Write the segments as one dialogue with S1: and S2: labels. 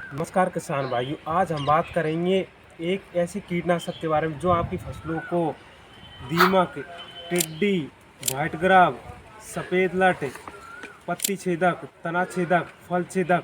S1: नमस्कार किसान भाइयों, आज हम बात करेंगे एक ऐसे कीटनाशक के बारे में जो आपकी फसलों को दीमक, टिड्डी, व्हाइट ग्राब, सफ़ेद लट, पत्ती छेदक, तना छेदक, फल छेदक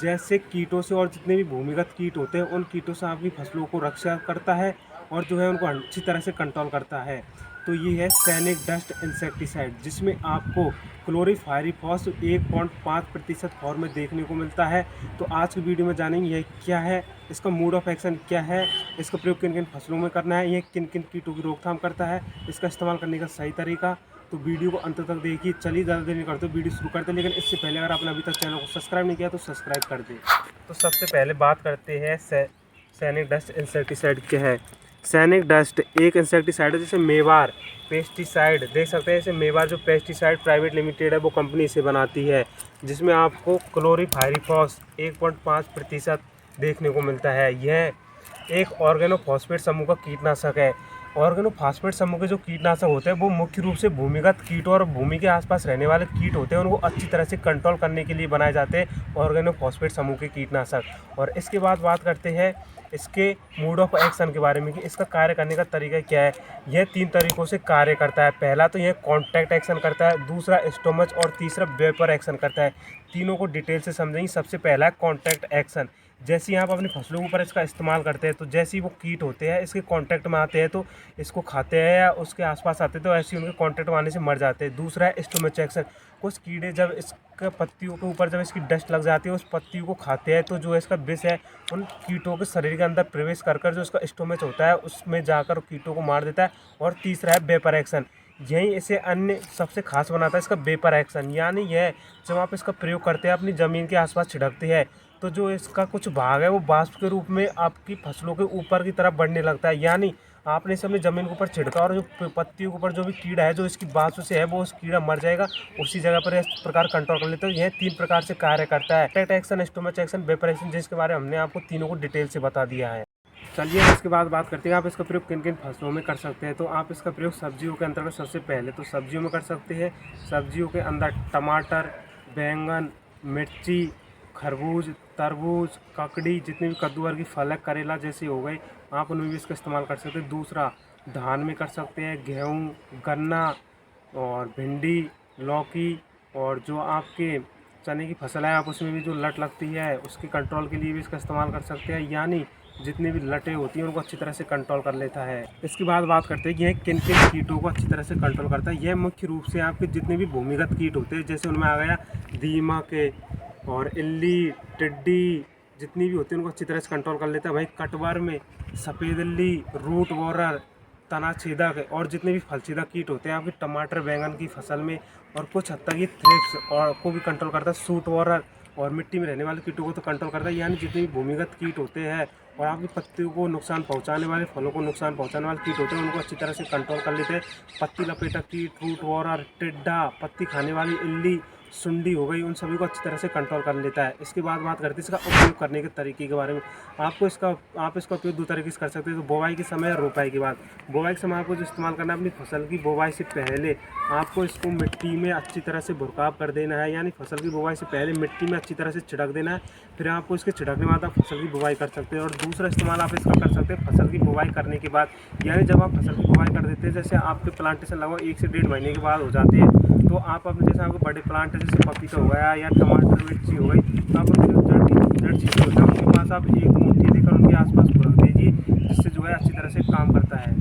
S1: जैसे कीटों से और जितने भी भूमिगत कीट होते हैं उन कीटों से आपकी फसलों को रक्षा करता है और जो है उनको अच्छी तरह से कंट्रोल करता है। तो ये है सैनिक डस्ट इंसेक्टिसाइड, जिसमें आपको क्लोरीफायरिफॉस 1.5% फॉर्म में देखने को मिलता है। तो आज की वीडियो में जानेंगे ये क्या है, इसका मोड ऑफ एक्शन क्या है, इसका प्रयोग किन किन फसलों में करना है, ये किन किन कीटों की रोकथाम करता है, इसका इस्तेमाल करने का सही तरीका। तो वीडियो को अंत तक देखिए। चलिए ज़्यादा देर नहीं करते, वीडियो शुरू करते हैं। लेकिन इससे पहले अगर आपने अभी तक चैनल को सब्सक्राइब नहीं किया तो सब्सक्राइब कर दें। तो सबसे पहले बात करते हैं सैनिक डस्ट इंसेक्टिसाइड क्या है। सैनिक डस्ट एक इंसेक्टिसाइड है जैसे मेवार पेस्टिसाइड, देख सकते हैं जैसे मेवार जो पेस्टिसाइड प्राइवेट लिमिटेड है वो कंपनी इसे बनाती है, जिसमें आपको क्लोरीफायरिफॉस 1.5% देखने को मिलता है। यह एक ऑर्गेनोफॉस्फेट समूह का कीटनाशक है। ऑर्गेनोफॉस्फेट समूह के जो कीटनाशक होते हैं वो मुख्य रूप से भूमिगत कीटों और भूमि के आसपास रहने वाले कीट होते हैं, उनको अच्छी तरह से कंट्रोल करने के लिए बनाए जाते हैं ऑर्गेनोफॉस्फेट समूह के कीटनाशक। और इसके बाद बात करते हैं इसके मोड ऑफ एक्शन के बारे में कि इसका कार्य करने का तरीका क्या है। यह 3 तरीकों से कार्य करता है। पहला तो यह कॉन्टैक्ट एक्शन करता है, दूसरा स्टोमच और तीसरा वेपर एक्शन करता है। तीनों को डिटेल से समझेंगे। सबसे पहला है कॉन्टैक्ट एक्शन। जैसे ही आप अपनी फसलों के ऊपर इसका इस्तेमाल करते हैं तो जैसे ही वो कीट होते हैं इसके कांटेक्ट में आते हैं तो इसको खाते हैं या उसके आसपास आते हैं तो ऐसे ही उनके कांटेक्ट में आने से मर जाते हैं। दूसरा है स्टोमच एक्शन। कुछ कीड़े जब इसके पत्तियों के ऊपर जब इसकी डस्ट लग जाती है उस पत्तियों को खाते हैं तो जो इसका विष है उन कीटों के शरीर के अंदर प्रवेश कर जो इसका स्टोमच होता है उसमें जाकर कीटों को मार देता है। और तीसरा है वेपर एक्शन। यही इसे अन्य सबसे खास बनाता है इसका वेपर एक्शन, यानी यह जब आप इसका प्रयोग करते हैं अपनी ज़मीन के आसपास छिड़कते हैं तो जो इसका कुछ भाग है वो वाष्प के रूप में आपकी फसलों के ऊपर की तरफ बढ़ने लगता है। यानी आपने इसे अपनी ज़मीन के ऊपर छिड़का और जो पत्तियों के ऊपर जो भी कीड़ा है जो इसकी वाष्प से है वो उस कीड़ा मर जाएगा, उसी जगह पर इस प्रकार कंट्रोल कर लेते हैं। यह 3 प्रकार से कार्य करता है, contact action, stomach action, vapour action, जिसके बारे में हमने आपको तीनों को डिटेल से बता दिया है। चलिए इसके बाद बात करते हैं आप इसका प्रयोग किन किन फसलों में कर सकते हैं। तो आप इसका प्रयोग सब्जियों के अंतर्गत सबसे पहले तो सब्जियों में कर सकते हैं। सब्जियों के अंदर टमाटर, बैंगन, मिर्ची, खरबूज, तरबूज, ककड़ी, जितने भी कद्दू वर्गीय फल है, करेला जैसे हो गए, आप उनमें भी इसका इस्तेमाल कर सकते हैं। दूसरा धान में कर सकते हैं, गेहूँ, गन्ना और भिंडी, लौकी और जो आपके चने की फसल है आप उसमें भी जो लट लगती है उसके कंट्रोल के लिए भी इसका इस्तेमाल कर सकते हैं। यानी जितनी भी लटें होती हैं उनको अच्छी तरह से कंट्रोल कर लेता है। इसके बाद बात करते हैं कि यह किन किन कीटों को अच्छी तरह से कंट्रोल करता है। यह मुख्य रूप से आपके जितने भी भूमिगत कीट होते हैं जैसे उनमें आ गया दीमक और इल्ली, टिड्डी, जितनी भी होती है उनको अच्छी तरह से कंट्रोल कर लेता है। वहीं कटवर्म, सफ़ेद इल्ली, रूट बोरर, तना छेदक और जितने भी फल छेदक कीट होते हैं आपके टमाटर बैंगन की फसल में, और कुछ हद तक ये थ्रिप्स और को भी कंट्रोल करता है। सूट बोरर और मिट्टी में रहने वाले कीटों को तो कंट्रोल करता है। यानी जितने भी भूमिगत कीट होते हैं और आपकी पत्तियों को नुकसान पहुंचाने वाले, फलों को नुकसान पहुंचाने वाले कीट होते हैं उनको अच्छी तरह से कंट्रोल कर लेते हैं। पत्ती लपेटक कीट, रूट बोरर, टिड्डा, पत्ती खाने वाली इल्ली, सुंडी हो गई, उन सभी को अच्छी तरह से कंट्रोल कर लेता है। इसके बाद बात करते हैं इसका उपयोग करने के तरीके के बारे में। आप इसका उपयोग 2 तरीके से कर सकते हैं। तो बुवाई के समय और रोपाई के बाद। बुवाई के समय आपको जो इस्तेमाल करना है, अपनी फसल की बुवाई से पहले आपको इसको मिट्टी में अच्छी तरह से भुरकाव कर देना है। यानी फसल की बुवाई से पहले मिट्टी में अच्छी तरह से छिड़क देना है। फिर आपको इसके छिड़कने के बाद आप फसल की बुवाई कर सकते हैं। और दूसरा इस्तेमाल आप इसका कर सकते हैं फसल की बुवाई करने के बाद। यानी जब आप फसल की बुवाई कर देते हैं, जैसे आपके प्लांटेशन लगभग 1 से 1.5 महीने के बाद हो जाते हैं, तो आप अपने जैसे आपके बड़े प्लांट है जैसे पपीता हो गया या टमाटर, मिर्ची हो गई, तो आप उनके जड़ छिड़के होते हैं उनके पास आप एक मुट्ठी लेकर उनके आसपास भुरक दीजिए, जिससे जो है अच्छी तरह से काम करता है।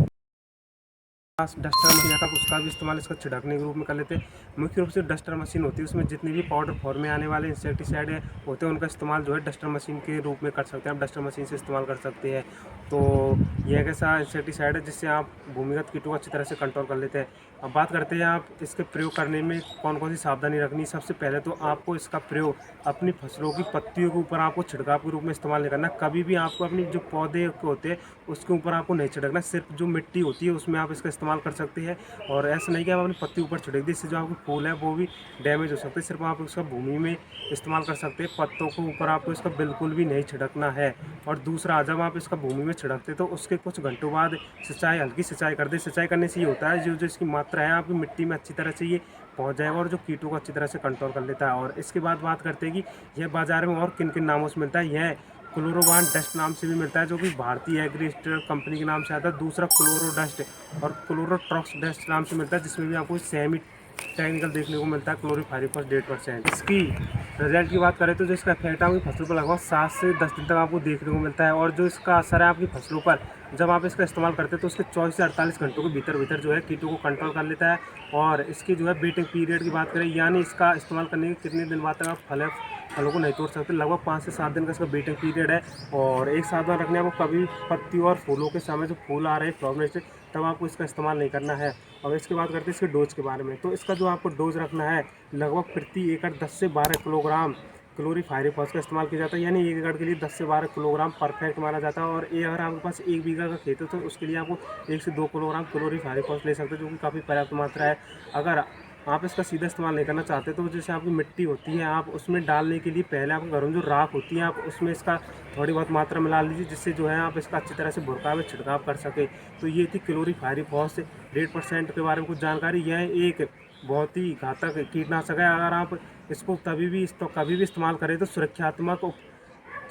S1: डस्टर मशीन आता है उसका भी इस्तेमाल इसका छिड़कने के रूप में कर लेते हैं। मुख्य रूप से डस्टर मशीन होती है, उसमें जितने भी पाउडर फॉर्म में आने वाले इंसेक्टिसाइड होते हैं उनका इस्तेमाल जो है डस्टर मशीन के रूप में कर सकते हैं। आप डस्टर मशीन से इस्तेमाल कर सकते हैं। तो यह एक ऐसा इंसेक्टिसाइड है जिससे आप भूमिगत कीटों को अच्छी तरह से कंट्रोल कर लेते हैं। अब बात करते हैं आप इसके प्रयोग करने में कौन कौन सी सावधानी रखनी। सबसे पहले तो आपको इसका प्रयोग अपनी फसलों की पत्तियों के ऊपर आपको छिड़काव के रूप में इस्तेमाल नहीं करना। कभी भी आपको अपनी जो पौधे होते हैं उसके ऊपर आपको नहीं छिड़कना, सिर्फ जो मिट्टी होती है उसमें आप इसका इस्तेमाल कर सकते हैं। और ऐसा नहीं कि आप अपनी पत्ती ऊपर छिड़क दी, इससे जो आपके फूल है वो भी डैमेज हो सकते हैं। सिर्फ आप इसका भूमि में इस्तेमाल कर सकते हैं, पत्तों के ऊपर आपको इसका बिल्कुल भी नहीं छिड़कना है। और दूसरा, जब आप इसका भूमि में छिड़कते तो उसके कुछ घंटों बाद सिंचाई, हल्की सिंचाई कर दे। सिंचाई करने से ये होता है जो इसकी मात्रा है आपकी मिट्टी में अच्छी तरह से ये पहुंच जाएगा और जो कीटों को अच्छी तरह से कंट्रोल कर लेता है। और इसके बाद बात करते हैं कि यह बाज़ार में और किन किन नामों से मिलता है। यह क्लोरोबान डस्ट नाम से भी मिलता है, जो कि भारतीय एग्रीस्टर कंपनी के नाम से आता है। दूसरा क्लोरो डस्ट और क्लोरोट्रॉक्स डस्ट नाम से मिलता है, जिसमें भी आपको सेमी टेक्निकल देखने को मिलता है क्लोरीफायरिफॉस 1.5%। इसकी रिजल्ट की बात करें तो जो इसका इफेक्ट है आपकी फसलों पर लगभग 7 से 10 दिन तक आपको देखने को मिलता है। और जो इसका असर है आपकी फसलों पर, जब आप इसका इस्तेमाल करते हैं तो उसके 24 से 48 घंटों के भीतर जो है कीटों को कंट्रोल कर लेता है। और इसकी जो है वेटिंग पीरियड की बात करें, यानी इसका इस्तेमाल करने के कितने दिन बाद तक आप फलों को नहीं तोड़ सकते, लगभग 5 से 7 दिन का इसका वेटिंग पीरियड है। और एक सावधान रखने आपको, कभी पत्ती और फूलों के समय जो फूल आ रहे हैं फ्लावर से, तब आपको इसका इस्तेमाल नहीं करना है। और इसकी बात करते हैं इसके डोज के बारे में, तो इसका जो आपको डोज रखना है, लगभग प्रति एकड़ 10 से 12 किलोग्राम क्लोरीफायरिफॉस का इस्तेमाल किया जाता है। यानी 1 एकड़ के लिए 10 से 12 किलोग्राम परफेक्ट माना जाता है। और ये अगर आपके पास 1 बीघा का खेत है तो उसके लिए आपको 1 से 2 किलोग्राम क्लोरीफायरिफॉस ले सकते हैं, जो कि काफ़ी पर्याप्त मात्रा है। अगर आप इसका सीधा इस्तेमाल नहीं करना चाहते तो जैसे आपकी मिट्टी होती है, आप उसमें डालने के लिए पहले आपके घरों में जो राख होती है, आप उसमें इसका थोड़ी बहुत मात्रा मिला लीजिए, जिससे जो है आप इसका अच्छी तरह से भुरका में छिड़काव कर सके। तो ये थी क्लोरीफायरिफॉस 1.5% के बारे में कुछ जानकारी। यह एक बहुत ही घातक कीटनाशक है। अगर आप इसको कभी भी इस्तेमाल करें तो सुरक्षात्मक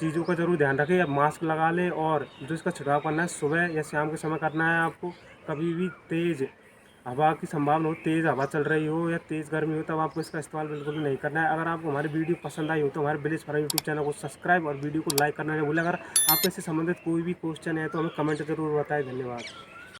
S1: चीज़ों का ज़रूर ध्यान रखें। या मास्क लगा लें, और जो इसका छिड़काव करना है सुबह या शाम के समय करना है आपको। कभी भी तेज़ हवा की संभावना हो, तेज़ हवा चल रही हो या तेज़ गर्मी हो, तब आपको इसका इस्तेमाल बिल्कुल भी नहीं करना है। अगर आपको हमारी वीडियो पसंद आई हो तो हमारे विलेज फार्म यूट्यूब चैनल को सब्सक्राइब और वीडियो को लाइक करना नहीं भूलें। अगर आपको इससे संबंधित कोई भी क्वेश्चन है तो हमें कमेंट जरूर बताएं। धन्यवाद।